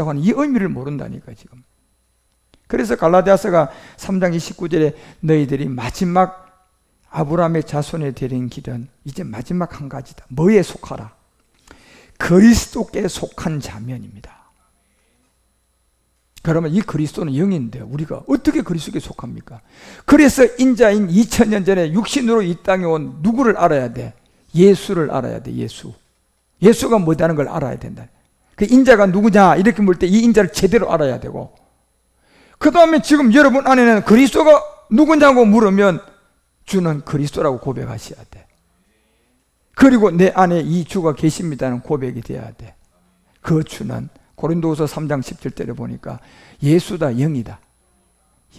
하는 이 의미를 모른다니까 지금. 그래서 갈라디아서가 3장 29절에 너희들이 마지막 아브라함의 자손에 데린 길은 이제 마지막 한 가지다. 뭐에 속하라? 그리스도께 속한 자면입니다. 그러면 이 그리스도는 영인데 우리가 어떻게 그리스도께 속합니까? 그래서 인자인 2000년 전에 육신으로 이 땅에 온 누구를 알아야 돼? 예수를 알아야 돼. 예수가 뭐다는 걸 알아야 된다. 그 인자가 누구냐 이렇게 물 때 이 인자를 제대로 알아야 되고, 그 다음에 지금 여러분 안에는 그리스도가 누구냐고 물으면 주는 그리스도라고 고백하셔야 돼. 그리고 내 안에 이 주가 계십니다는 고백이 돼야 돼. 그 주는 고린도후서 3장 17절에 보니까 예수다, 영이다.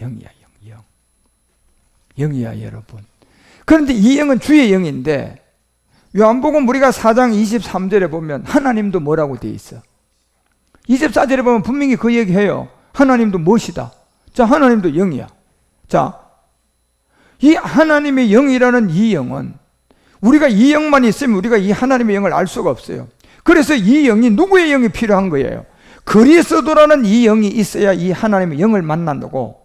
영이야, 영. 영이야, 여러분. 그런데 이 영은 주의 영인데, 요한복음 우리가 4장 23절에 보면 하나님도 뭐라고 돼 있어? 24절에 보면 분명히 그 얘기해요. 하나님도 무엇이다? 자, 하나님도 영이야. 자, 이 하나님의 영이라는 이 영은 우리가 이 영만 있으면 우리가 이 하나님의 영을 알 수가 없어요. 그래서 이 영이 누구의 영이 필요한 거예요? 그리스도라는 이 영이 있어야 이 하나님의 영을 만난다고.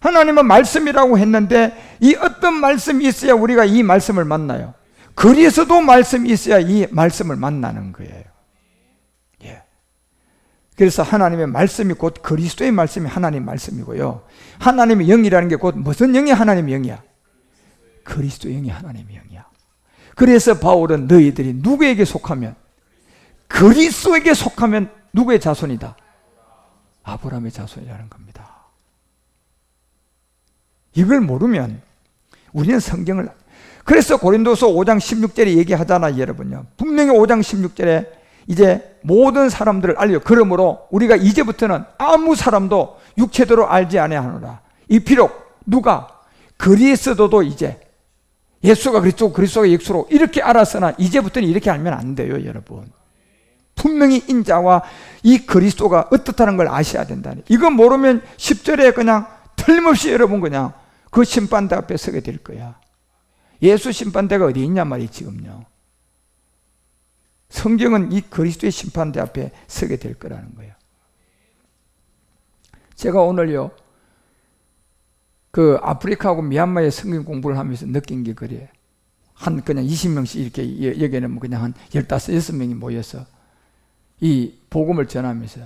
하나님은 말씀이라고 했는데 이 어떤 말씀이 있어야 우리가 이 말씀을 만나요? 그리스도 말씀이 있어야 이 말씀을 만나는 거예요. 예. 그래서 하나님의 말씀이 곧 그리스도의 말씀이 하나님의 말씀이고요. 하나님의 영이라는 게 곧 무슨 영이 하나님의 영이야? 그리스도의 영이 하나님의 영이야. 그래서 바울은 너희들이 누구에게 속하면? 그리스도에게 속하면 누구의 자손이다? 아브라함의 자손이라는 겁니다. 이걸 모르면 우리는 성경을, 그래서 고린도서 5장 16절에 얘기하잖아요, 여러분요. 분명히 5장 16절에 이제 모든 사람들을 알려. 그러므로 우리가 이제부터는 아무 사람도 육체대로 알지 아니하노라. 이 비록 누가 그리스도도 이제 예수가 그리스도고 그리스도가 예수로 이렇게 알았으나 이제부터는 이렇게 알면 안 돼요, 여러분. 분명히 인자와 이 그리스도가 어떻다는 걸 아셔야 된다. 이거 모르면 10절에 그냥 틀림없이 여러분 그냥 그 심판대 앞에 서게 될 거야. 예수 심판대가 어디 있냐 말이에요, 지금요. 성경은 이 그리스도의 심판대 앞에 서게 될 거라는 거예요. 제가 오늘요, 그 아프리카하고 미얀마의 성경 공부를 하면서 느낀 게 그래. 그냥 20명씩 이렇게, 여기는 그냥 한 15, 6명이 모여서 이 복음을 전하면서,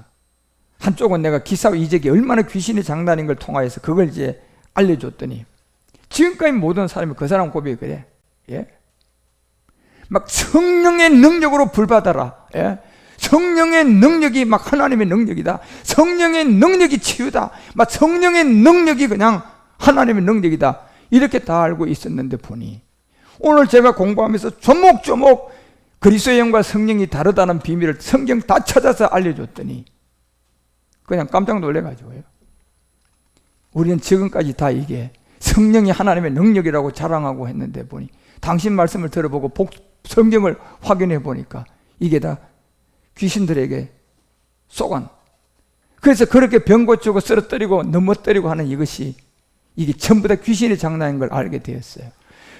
한쪽은 내가 기사와 이적이 얼마나 귀신의 장난인 걸 통하여서 그걸 이제 알려줬더니 지금까지 모든 사람이 그 사람 고백이 그래. 예? 막 성령의 능력으로 불받아라. 예? 성령의 능력이 막 하나님의 능력이다. 성령의 능력이 치유다. 막 성령의 능력이 그냥 하나님의 능력이다. 이렇게 다 알고 있었는데 보니 오늘 제가 공부하면서 조목조목 그리스도의 영과 성령이 다르다는 비밀을 성경 다 찾아서 알려줬더니 그냥 깜짝 놀래가지고요. 우리는 지금까지 다 이게 성령이 하나님의 능력이라고 자랑하고 했는데 보니 당신 말씀을 들어보고 성경을 확인해 보니까 이게 다 귀신들에게 쏘간. 그래서 그렇게 병 고치고 쓰러뜨리고 넘어뜨리고 하는 이것이 이게 전부 다 귀신의 장난인 걸 알게 되었어요.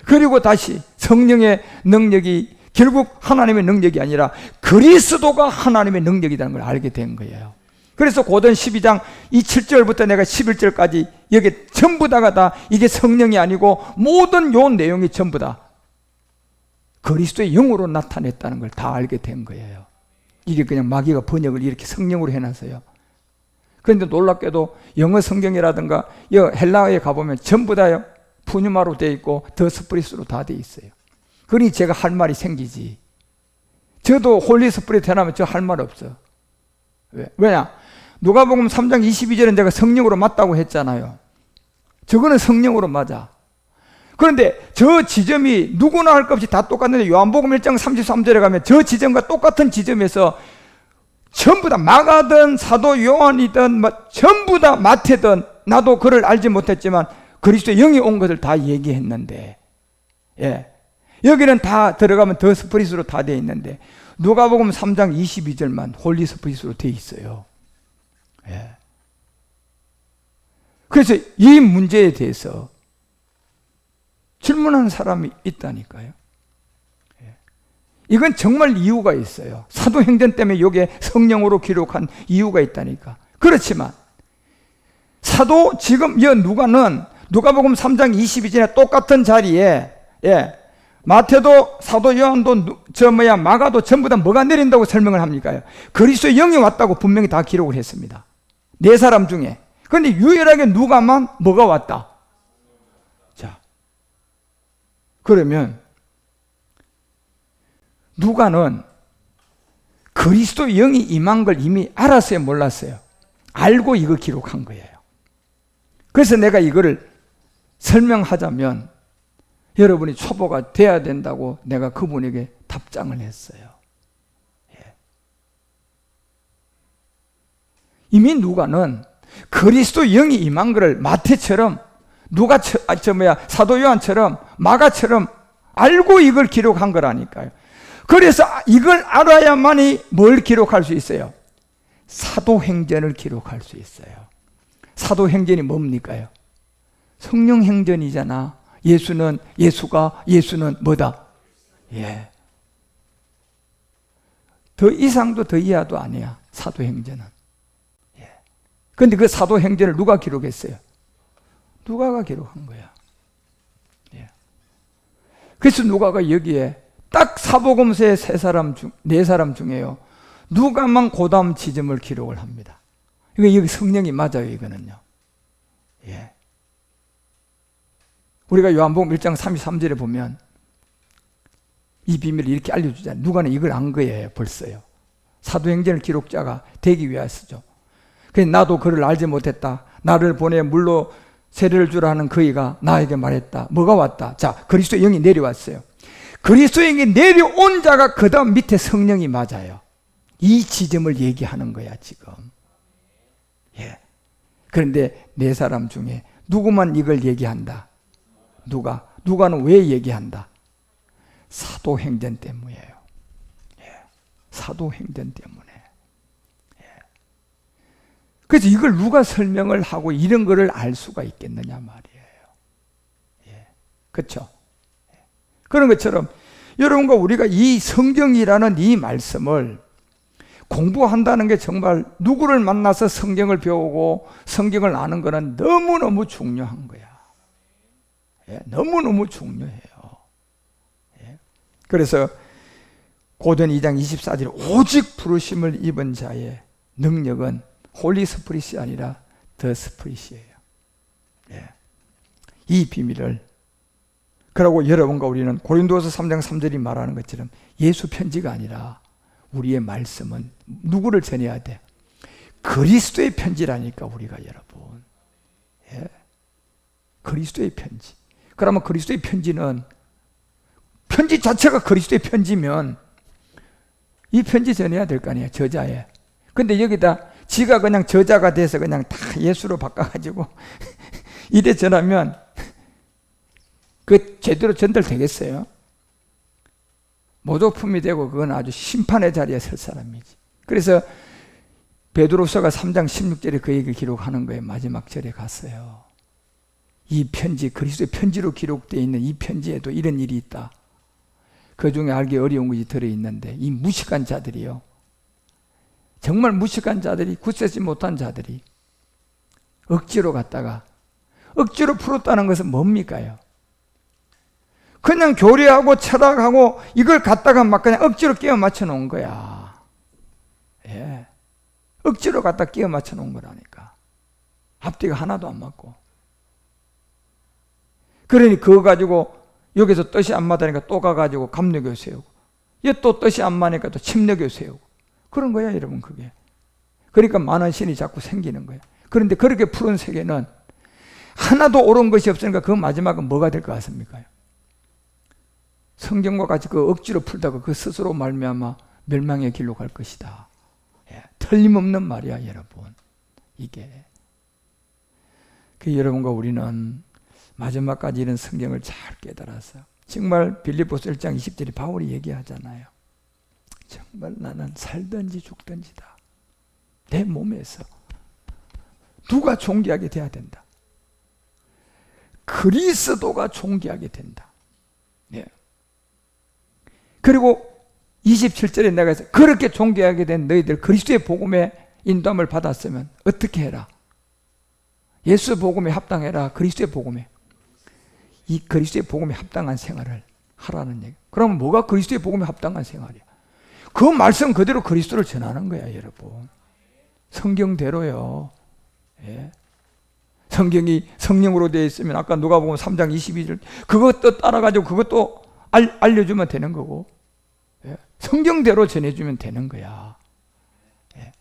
그리고 다시 성령의 능력이 결국 하나님의 능력이 아니라 그리스도가 하나님의 능력이라는 걸 알게 된 거예요. 그래서 고전 12장 이 7절부터 내가 11절까지 여기 전부 다가 다 이게 성령이 아니고 모든 요 내용이 전부 다 그리스도의 영으로 나타냈다는 걸 다 알게 된 거예요. 이게 그냥 마귀가 번역을 이렇게 성령으로 해놨어요. 그런데 놀랍게도 영어 성경이라든가 헬라어에 가보면 전부 다요 푸뉴마로 되어 있고 더 스프리스로 다 되어 있어요. 그러니 제가 할 말이 생기지. 저도 홀리 스프리트 해나면 저 할 말 없어. 왜냐? 누가복음 3장 22절은 제가 성령으로 맞다고 했잖아요. 저거는 성령으로 맞아. 그런데 저 지점이 누구나 할 것 없이 다 똑같은데 요한복음 1장 33절에 가면 저 지점과 똑같은 지점에서 전부 다 마가든 사도 요한이든 전부 다 마태든 나도 그를 알지 못했지만 그리스도의 영이 온 것을 다 얘기했는데, 예. 여기는 다 들어가면 더 스프리스로 다 되어 있는데 누가복음 3장 22절만 홀리 스프리스로 되어 있어요. 예. 그래서 이 문제에 대해서 질문하는 사람이 있다니까요. 예. 이건 정말 이유가 있어요. 사도행전 때문에 이게 성령으로 기록한 이유가 있다니까. 그렇지만 사도 지금 누가는 누가복음 3장 22절에 똑같은 자리에 마태도 사도 요한도 마가도 전부 다 뭐가 내린다고 설명을 합니까? 그리스도의 영이 왔다고 분명히 다 기록을 했습니다. 네 사람 중에. 그런데 유일하게 누가만 뭐가 왔다? 자, 그러면 누가는 그리스도의 영이 임한 걸 이미 알았어요, 몰랐어요? 알고 이거 기록한 거예요. 그래서 내가 이거를 설명하자면 여러분이 초보가 돼야 된다고 내가 그분에게 답장을 했어요. 이미 누가는 그리스도 영이 임한 것을 마태처럼 사도 요한처럼 마가처럼 알고 이걸 기록한 거라니까요. 그래서 이걸 알아야만이 뭘 기록할 수 있어요? 사도행전을 기록할 수 있어요. 사도행전이 뭡니까요? 성령행전이잖아. 예수는 뭐다? 더 이상도 더 이하도 아니야, 사도행전은. 그런데 그 사도행전을 누가 기록했어요? 누가가 기록한 거야. 그래서 누가가 여기에 딱 사복음서의 네 사람 중에요, 누가만 고다음 지점을 기록을 합니다. 이거 여기 성령이 맞아요, 이거는요. 우리가 요한복음 1장 33절에 보면 이 비밀을 이렇게 알려주잖아요. 누가는 이걸 안 거예요, 벌써요. 사도행전을 기록자가 되기 위해서죠. 그래서 나도 그를 알지 못했다. 나를 보내 물로 세례를 주라 하는 그이가 나에게 말했다. 뭐가 왔다? 자, 그리스도의 영이 내려왔어요. 그리스도의 영이 내려온 자가 그 다음 밑에 성령이 맞아요. 이 지점을 얘기하는 거야, 지금. 그런데 네 사람 중에 누구만 이걸 얘기한다? 누가는 왜 얘기한다? 사도행전 때문이에요. 사도행전 때문에. 그래서 이걸 누가 설명을 하고 이런 거를 알 수가 있겠느냐 말이에요. 그렇죠? 그런 것처럼 여러분과 우리가 이 성경이라는 이 말씀을 공부한다는 게 정말 누구를 만나서 성경을 배우고 성경을 아는 거는 너무너무 중요한 거야. 너무너무 중요해요. 그래서 고전 2장 24절 오직 부르심을 입은 자의 능력은 홀리 스프릿이 아니라 더 스프릿이에요. 이 비밀을, 그러고 여러분과 우리는 고린도서 3장 3절이 말하는 것처럼 예수 편지가 아니라 우리의 말씀은 누구를 전해야 돼? 그리스도의 편지라니까, 우리가 여러분. 그리스도의 편지. 그러면 그리스도의 편지는, 편지 자체가 그리스도의 편지면 이 편지 전해야 될 거 아니에요, 저자에. 근데 여기다 지가 그냥 저자가 돼서 그냥 다 예수로 바꿔가지고 이래 전하면 그 제대로 전달되겠어요? 모조품이 되고 그건 아주 심판의 자리에 설 사람이지. 그래서 베드로서가 3장 16절에 그 얘기를 기록하는 거예요. 마지막 절에 갔어요. 이 편지, 그리스도의 편지로 기록되어 있는 이 편지에도 이런 일이 있다. 그 중에 알기 어려운 것이 들어있는데 이 무식한 자들이요, 정말 무식한 자들이, 굳세지 못한 자들이 억지로 갔다가 억지로 풀었다는 것은 뭡니까요? 그냥 교리하고 철학하고 이걸 갖다가 막 그냥 억지로 끼워 맞춰 놓은 거야. 억지로 갖다 끼워 맞춰 놓은 거라니까. 앞뒤가 하나도 안 맞고. 그러니 그거 가지고 여기서 뜻이 안 맞으니까 또 가가지고 감리교 세우고, 얘 또 뜻이 안 맞으니까 또 침례교 세우고, 그런 거야 여러분. 그게 그러니까 많은 신이 자꾸 생기는 거야. 그런데 그렇게 푸른 세계는 하나도 옳은 것이 없으니까 그 마지막은 뭐가 될 것 같습니까? 성경과 같이 그 억지로 풀다가 그 스스로 말미암아 멸망의 길로 갈 것이다. 틀림없는 말이야 여러분. 이게 여러분과 우리는 마지막까지 이런 성경을 잘 깨달아서, 정말 빌립보서 1장 20절에 바울이 얘기하잖아요. 정말 나는 살든지 죽든지다. 내 몸에서 누가 존귀하게 돼야 된다. 그리스도가 존귀하게 된다. 그리고 27절에 내가 그렇게 존귀하게 된 너희들 그리스도의 복음에 인도함을 받았으면 어떻게 해라? 예수 복음에 합당해라. 그리스도의 복음에. 이 그리스도의 복음에 합당한 생활을 하라는 얘기. 그러면 뭐가 그리스도의 복음에 합당한 생활이야? 그 말씀 그대로 그리스도를 전하는 거야, 여러분. 성경대로요. 예. 성경이 성령으로 되어 있으면 아까 누가복음 3장 22절 그것도 따라가지고 그것도 알려주면 되는 거고, 예. 성경대로 전해주면 되는 거야. 예.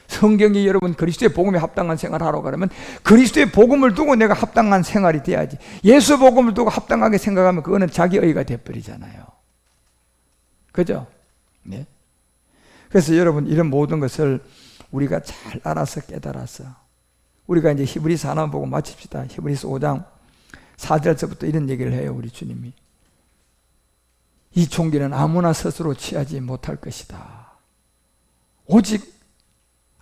성경이 여러분 그리스도의 복음에 합당한 생활을 하라고 그러면 그리스도의 복음을 두고 내가 합당한 생활이 돼야지. 예수 복음을 두고 합당하게 생각하면 그거는 자기의가 돼버리잖아요. 그죠? 네. 그래서 여러분 이런 모든 것을 우리가 잘 알아서 깨달아서 우리가 이제 히브리서 하나 보고 마칩시다. 히브리서 5장 4절서부터 이런 얘기를 해요. 우리 주님이 이 종기는 아무나 스스로 취하지 못할 것이다. 오직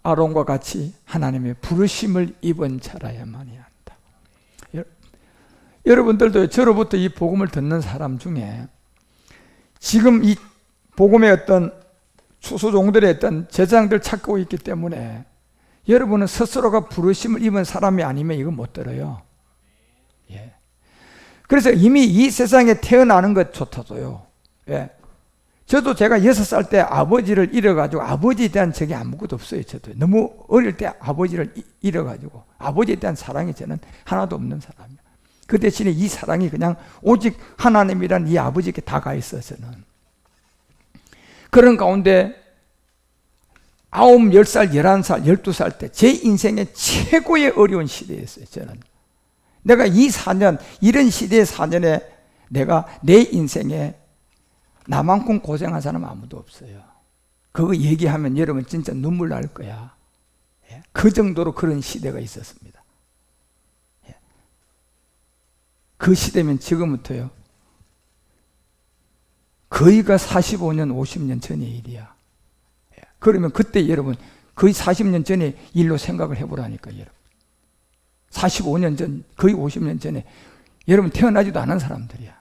아론과 같이 하나님의 부르심을 입은 자라야만이 한다. 여러분들도 저로부터 이 복음을 듣는 사람 중에 지금 이 복음의 어떤 추수종들의 어떤 제사장들 찾고 있기 때문에 여러분은 스스로가 부르심을 입은 사람이 아니면 이거 못 들어요. 예. 그래서 이미 이 세상에 태어나는 것조차도요. 예. 저도 제가 6살 때 아버지를 잃어가지고 아버지에 대한 적이 아무것도 없어요. 저도 너무 어릴 때 아버지를 잃어가지고 아버지에 대한 사랑이 저는 하나도 없는 사람이에요. 그 대신에 이 사랑이 그냥 오직 하나님이란 이 아버지께 다가 있어요. 저는 그런 가운데 9, 10살, 11살, 12살 때 제 인생의 최고의 어려운 시대였어요. 저는 내가 이 4년 이런 시대의 4년에 내가 내 인생에 나만큼 고생한 사람 아무도 없어요. 그거 얘기하면 여러분 진짜 눈물 날 거야. 그 정도로 그런 시대가 있었습니다. 그 시대면 지금부터요 거의가 45년, 50년 전의 일이야. 그러면 그때 여러분 거의 40년 전의 일로 생각을 해보라니까 여러분. 45년 전, 거의 50년 전에 여러분 태어나지도 않은 사람들이야.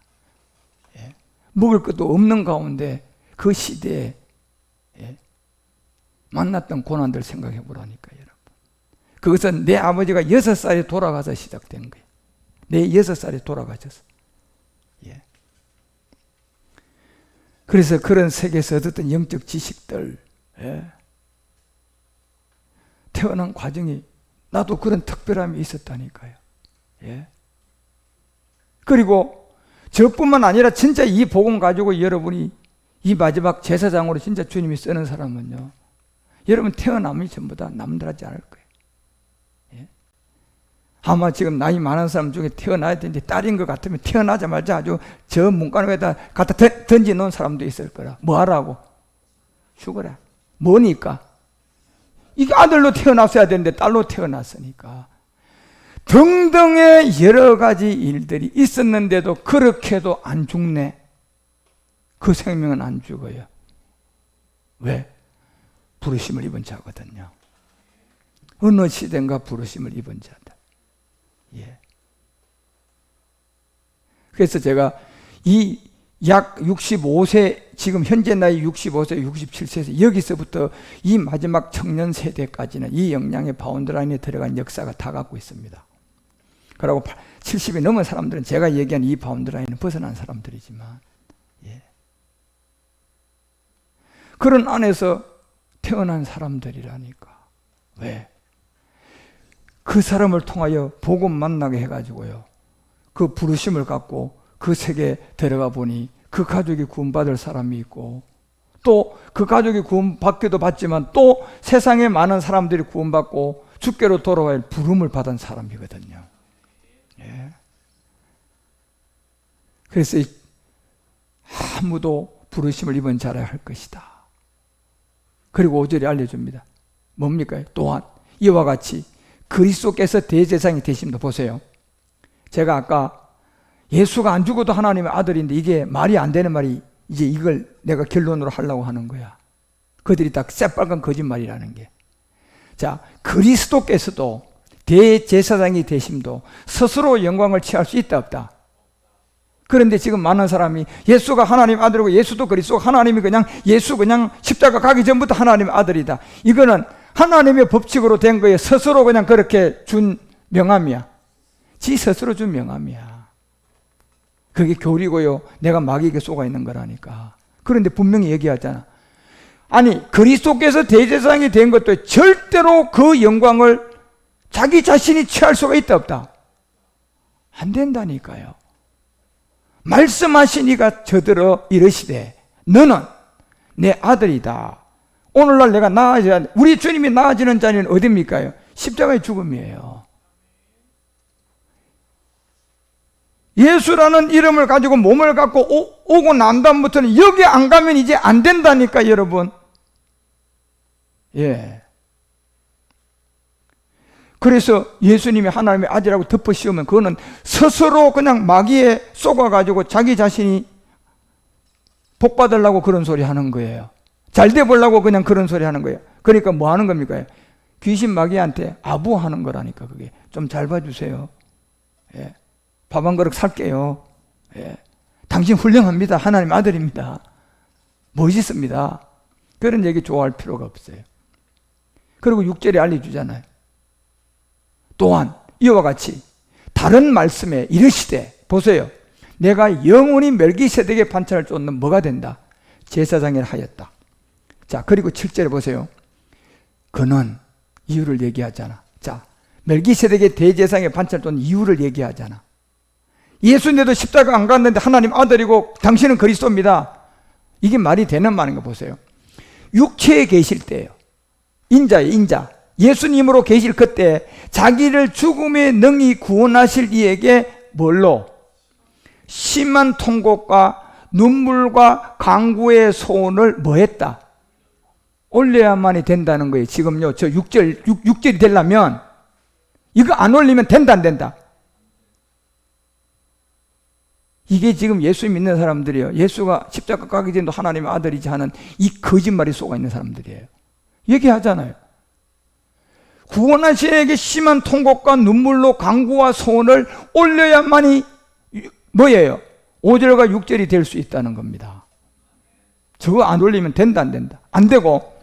예. 먹을 것도 없는 가운데 그 시대에 예. 만났던 고난들 생각해 보라니까 여러분. 그것은 내 아버지가 6살에 돌아가서 시작된 거예요. 내 6살에 돌아가셔서. 예. 그래서 그런 세계에서 얻었던 영적 지식들, 예. 태어난 과정이 나도 그런 특별함이 있었다니까요. 예. 그리고 저뿐만 아니라 진짜 이 복음 가지고 여러분이 이 마지막 제사장으로 진짜 주님이 쓰는 사람은요, 여러분 태어남이 전부 다 남들하지 않을 거예요. 예. 아마 지금 나이 많은 사람 중에 태어나야 되는데 딸인 것 같으면 태어나자마자 아주 저 문간에다 갖다 던져 놓은 사람도 있을 거라. 뭐 하라고? 죽어라. 뭐니까? 이게 아들로 태어났어야 되는데 딸로 태어났으니까. 등등의 여러 가지 일들이 있었는데도 그렇게도 안 죽네. 그 생명은 안 죽어요. 왜? 부르심을 입은 자거든요. 어느 시대인가 부르심을 입은 자다. 예. 그래서 제가 이 약 65세, 지금 현재 나이 65세, 67세에서 여기서부터 이 마지막 청년 세대까지는 이 영양의 바운드라인에 들어간 역사가 다 갖고 있습니다. 그리고 70이 넘은 사람들은 제가 얘기한 이 바운드라인은 벗어난 사람들이지만, 예. 그런 안에서 태어난 사람들이라니까. 왜? 그 사람을 통하여 복음 만나게 해가지고요, 그 부르심을 갖고 그 세계에 들어가 보니 그 가족이 구원받을 사람이 있고, 또 그 가족이 구원받기도 받지만 또 세상에 많은 사람들이 구원받고 주께로 돌아와야 할 부름을 받은 사람이거든요. 예. 그래서 아무도 부르심을 입은 자라 할 것이다. 그리고 5절에 알려줍니다. 뭡니까? 또한 이와 같이 그리스도께서 대제사장이 되심도. 보세요. 제가 아까 예수가 안 죽어도 하나님의 아들인데 이게 말이 안 되는 말이, 이제 이걸 내가 결론으로 하려고 하는 거야. 그들이 다 새빨간 거짓말이라는 게. 자, 그리스도께서도 대제사장이 되심도 스스로 영광을 취할 수 있다 없다? 그런데 지금 많은 사람이 예수가 하나님 아들이고 예수도 그리스도가 하나님이 그냥 예수 그냥 십자가 가기 전부터 하나님의 아들이다. 이거는 하나님의 법칙으로 된 거에 스스로 그냥 그렇게 준 명함이야. 지 스스로 준 명함이야. 그게 교리고요. 내가 마귀에게 속아 있는 거라니까. 그런데 분명히 얘기하잖아. 아니 그리스도께서 대제사장이 된 것도 절대로 그 영광을 자기 자신이 취할 수가 있다 없다? 안 된다니까요. 말씀하시니가 저들어 이르시되 너는 내 아들이다. 오늘날 내가 나아져야 우리 주님이 나아지는 자리는 어디입니까? 십자가의 죽음이에요. 예수라는 이름을 가지고 몸을 갖고 오고 난 다음부터는 여기 안 가면 이제 안 된다니까 여러분. 예. 그래서 예수님이 하나님의 아들이라고 덮어 씌우면 그거는 스스로 그냥 마귀에 쏘아가지고 자기 자신이 복 받으려고 그런 소리 하는 거예요. 잘 돼 보려고 그냥 그런 소리 하는 거예요. 그러니까 뭐 하는 겁니까? 귀신 마귀한테 아부하는 거라니까. 그게 좀 잘 봐주세요. 예. 밥 한 그릇 살게요. 예. 당신 훌륭합니다. 하나님 아들입니다. 멋있습니다. 그런 얘기 좋아할 필요가 없어요. 그리고 6절에 알려주잖아요. 또한 이와 같이 다른 말씀에 이르시되 보세요. 내가 영원히 멜기세덱의 반찬을 쫓는 뭐가 된다? 제사장이라 하였다. 자, 그리고 7절에 보세요. 그는 이유를 얘기하잖아. 자, 멜기세덱의 대제사장의 반찬을 쫓는 이유를 얘기하잖아. 예수님도 십자가 안 갔는데 하나님 아들이고 당신은 그리스도입니다. 이게 말이 되는 말인가 보세요. 육체에 계실 때예요. 인자예요, 인자. 예수님으로 계실 그때 자기를 죽음의 능히 구원하실 이에게 뭘로? 심한 통곡과 눈물과 간구의 소원을 뭐 했다? 올려야만이 된다는 거예요. 지금요, 저 6절이 되려면 이거 안 올리면 된다, 안 된다? 이게 지금 예수 믿는 사람들이에요. 예수가 십자가 가기 전에도 하나님의 아들이지 하는 이 거짓말이 속아 있는 사람들이에요. 얘기하잖아요. 구원하신 이에게 심한 통곡과 눈물로 간구와 소원을 올려야만이 뭐예요? 5절과 6절이 될 수 있다는 겁니다. 저거 안 올리면 된다, 안 된다? 안 되고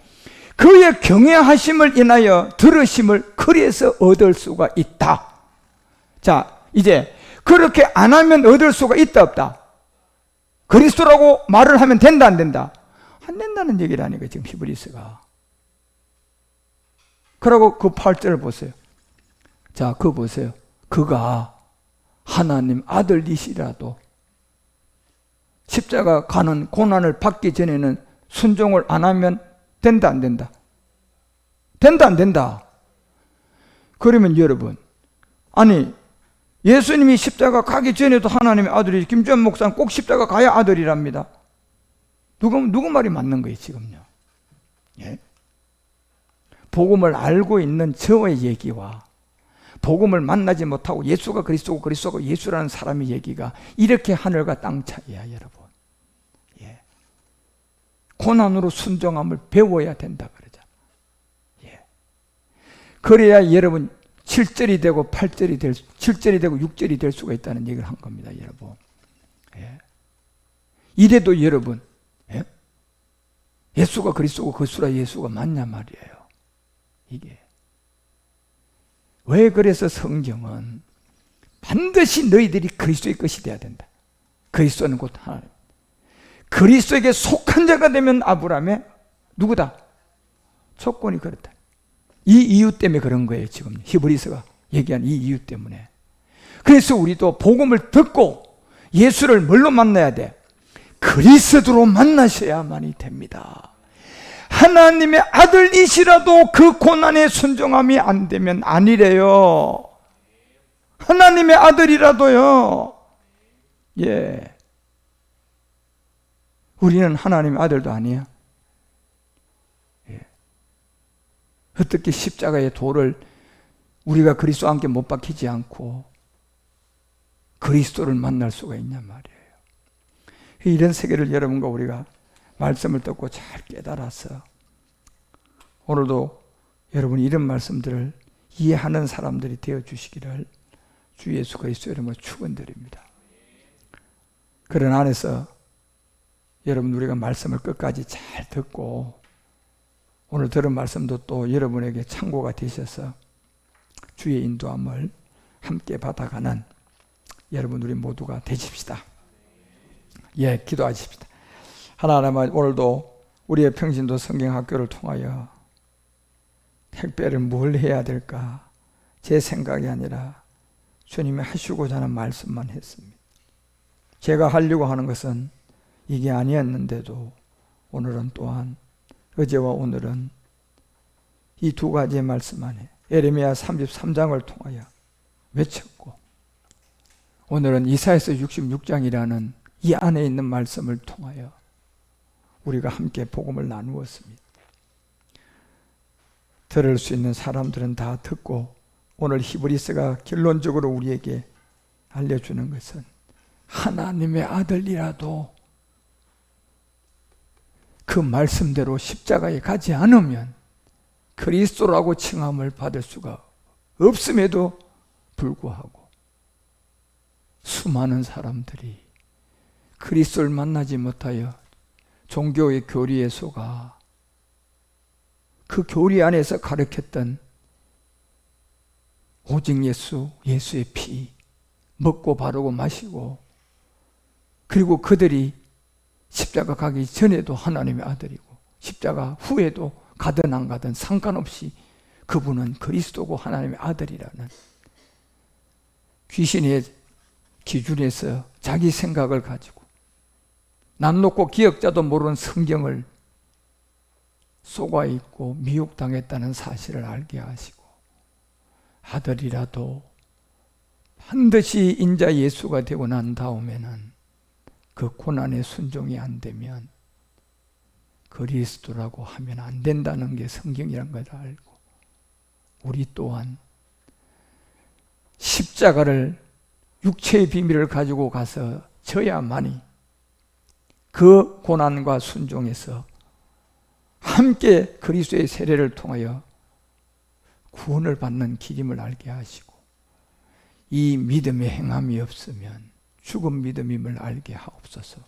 그의 경외하심을 인하여 들으심을 그리에서 얻을 수가 있다. 자, 이제 그렇게 안 하면 얻을 수가 있다 없다? 그리스도라고 말을 하면 된다 안 된다? 안 된다는 얘기라니까 지금 히브리서가. 그러고 그 8절을 보세요. 자, 그거 보세요. 그가 하나님 아들이시라도 십자가 가는 고난을 받기 전에는 순종을 안 하면 된다 안 된다? 된다 안 된다? 그러면 여러분, 아니 예수님이 십자가 가기 전에도 하나님의 아들이 김주현 목사는 꼭 십자가 가야 아들이랍니다. 누구 말이 맞는 거예요 지금요? 예? 복음을 알고 있는 저의 얘기와 복음을 만나지 못하고 예수가 그리스도고 그리스도가 예수라는 사람의 얘기가 이렇게 하늘과 땅 차이야 여러분. 예. 고난으로 순종함을 배워야 된다 그러잖아. 예. 그래야 여러분 7절이 되고 8절이 7절이 되고 6절이 될 수가 있다는 얘기를 한 겁니다 여러분. 예. 이래도 여러분, 예? 예수가 그리스도고 그리스도라 예수가 맞냐 말이에요. 이게 왜 그래서 성경은 반드시 너희들이 그리스도의 것이 되어야 된다. 그리스도는 곧 하나님. 그리스도에게 속한 자가 되면 아브라함의 누구다? 조건이 그렇다. 이 이유 때문에 그런 거예요 지금 히브리서가 얘기한 이 이유 때문에. 그래서 우리도 복음을 듣고 예수를 뭘로 만나야 돼? 그리스도로 만나셔야만이 됩니다. 하나님의 아들이시라도 그 고난에 순종함이 안 되면 아니래요. 하나님의 아들이라도요. 예. 우리는 하나님의 아들도 아니야. 예. 어떻게 십자가의 도를 우리가 그리스도와 함께 못 박히지 않고 그리스도를 만날 수가 있냔 말이에요. 이런 세계를 여러분과 우리가 말씀을 듣고 잘 깨달아서 오늘도 여러분이 이런 말씀들을 이해하는 사람들이 되어 주시기를 주 예수 그리스도 이름으로 축원드립니다. 그런 안에서 여러분 우리가 말씀을 끝까지 잘 듣고 오늘 들은 말씀도 또 여러분에게 참고가 되셔서 주의 인도함을 함께 받아가는 여러분 우리 모두가 되십시다. 예, 기도하십시다. 하나님 오늘도 우리의 평신도 성경학교를 통하여 택배를 뭘 해야 될까 제 생각이 아니라 주님이 하시고자 하는 말씀만 했습니다. 제가 하려고 하는 것은 이게 아니었는데도 오늘은 또한 어제와 오늘은 이 두 가지의 말씀 안에 예레미야 33장을 통하여 외쳤고 오늘은 이사야서 66장이라는 이 안에 있는 말씀을 통하여 우리가 함께 복음을 나누었습니다. 들을 수 있는 사람들은 다 듣고 오늘 히브리서가 결론적으로 우리에게 알려주는 것은 하나님의 아들이라도 그 말씀대로 십자가에 가지 않으면 그리스도라고 칭함을 받을 수가 없음에도 불구하고 수많은 사람들이 그리스도를 만나지 못하여 종교의 교리에 속아 그 교리 안에서 가르쳤던 오직 예수, 예수의 피 먹고 바르고 마시고 그리고 그들이 십자가 가기 전에도 하나님의 아들이고 십자가 후에도 가든 안 가든 상관없이 그분은 그리스도고 하나님의 아들이라는 귀신의 기준에서 자기 생각을 가지고 남 놓고 기억자도 모르는 성경을 속아 있고 미혹당했다는 사실을 알게 하시고 아들이라도 반드시 인자 예수가 되고 난 다음에는 그 고난에 순종이 안 되면 그리스도라고 하면 안 된다는 게 성경이란 걸 알고 우리 또한 십자가를 육체의 비밀을 가지고 가서 져야만이 그 고난과 순종에서 함께 그리스도의 세례를 통하여 구원을 받는 길임을 알게 하시고 이 믿음의 행함이 없으면 죽은 믿음임을 알게 하옵소서.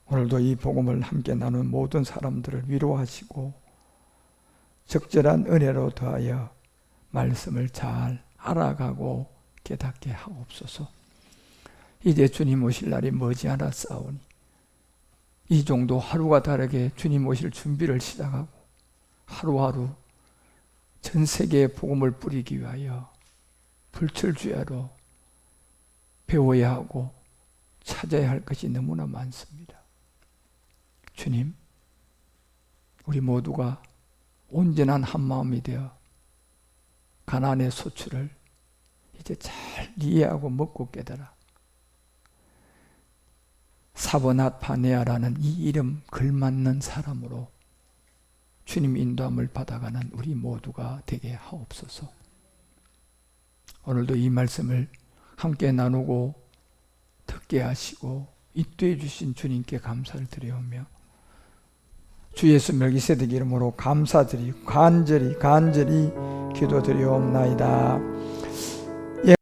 오늘도 이 복음을 함께 나눈 모든 사람들을 위로하시고 적절한 은혜로 더하여 말씀을 잘 알아가고 깨닫게 하옵소서. 이제 주님 오실 날이 머지않았사오니 이 정도 하루가 다르게 주님 오실 준비를 시작하고 하루하루 전 세계에 복음을 뿌리기 위하여 불철주야로 배워야 하고 찾아야 할 것이 너무나 많습니다. 주님, 우리 모두가 온전한 한마음이 되어 가나안의 소출을 이제 잘 이해하고 먹고 깨달아 사버낫 바네아라는 이 이름 걸맞는 사람으로 주님 인도함을 받아가는 우리 모두가 되게 하옵소서. 오늘도 이 말씀을 함께 나누고 듣게 하시고 인도해 주신 주님께 감사를 드리오며 주 예수 멜기세덱 이름으로 감사드리고 간절히 기도드리옵나이다.